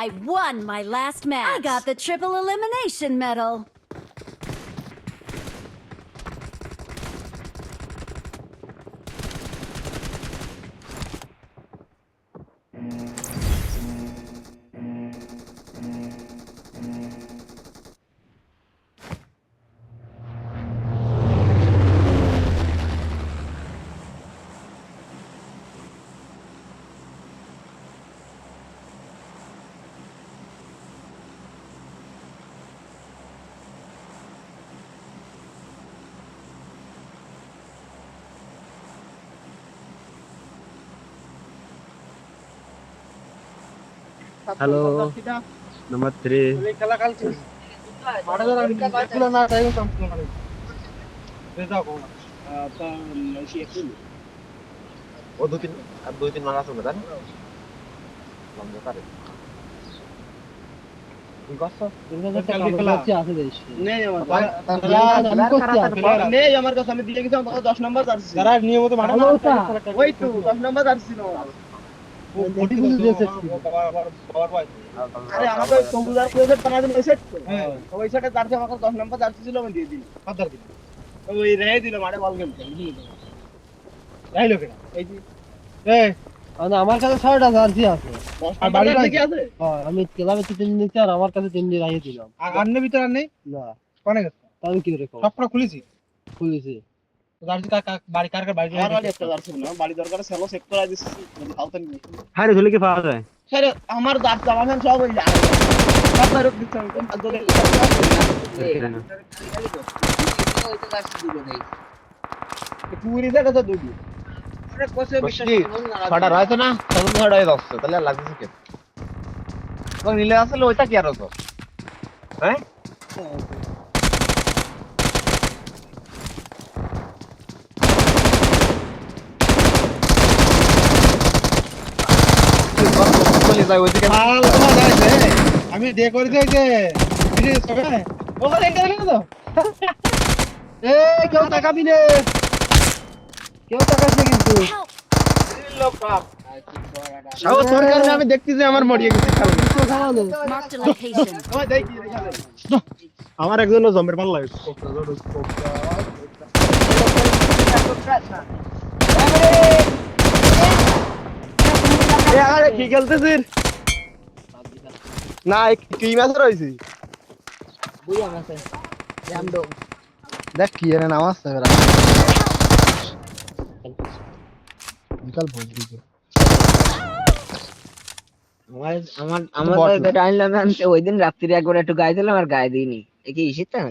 I won my last match. I got the triple elimination medal. Hello, number 3. Oh, dua tin mga kasundan. Lambda ka rin. আমার কাছে আমি দিয়ে গেছি আমার 10 নম্বর jersey যারা নিয়মিত মাঠে ওই তো 10 নম্বর জার্সি ছিল আরে আমাদের কম্পিউটার প্রজেক্ট বানাই দিল সেট ওই সেটে জার্সি আমার কাছে 10 নম্বর জার্সি ছিল আমি দিয়ে দিই কত দিন ওই রেহে দিল মাঠে বল খেলতে যাই লোক এই যে এই আমার কাছে 6টা জার্সি আছে আর বাড়িতে কি আছে হ্যাঁ আমি ক্লাবে 3 দিন আর আমার কাছে 3 দিন রাখিয়ে দিলাম আর আন্নে ভিতর আর নেই না কোনে গেছে আমি কি রেখো সবটা খুলেছি খুলেছি জার্সি বাড়ি কার বাড়ি আমার বাড়ি একটা জার্সি না বাড়ি দরকার সেলো চেক করা দিছি যদি হালতে নিয়ে হারে ধুলে কি পাওয়া যায় স্যার আমার জার্সি জামা প্যান্ট সব হইলা সব বাইরে দিচ্ছেন কোন আদরে পুরি জায়গা তো দুই আরে কোসে বিশ্বাস ছটা রয়েছে না তখন ছটা হয়ে যাচ্ছে তাহলে আর লাগতেছে কে কোন নিলে আসলে ওইটা কি আর হতো হ্যাঁ চলে যায় ওইদিকে আমি দে করে দিই যে ওখানে এটা না তো কেউ তাকাবি না কেউ তাকাস না কিন্তু Help! সাহস সরকার আমি দেখতেছি আমার মরিয়ে গেছে Marked a location. ওই দেখি এখানে আমার একজনও জম্বের পাল্লা হয়েছে কি খেলতেছিস না কি ম্যাচ রয়েছে দেখ কি এর নাম আছে এরা বিকাল ভোজ দিকে আমার যেটা আনলাম আমি ওই দিন রাত্রি একবার একটু গায়ে দিলাম আর গায়ে দিইনি কি শীত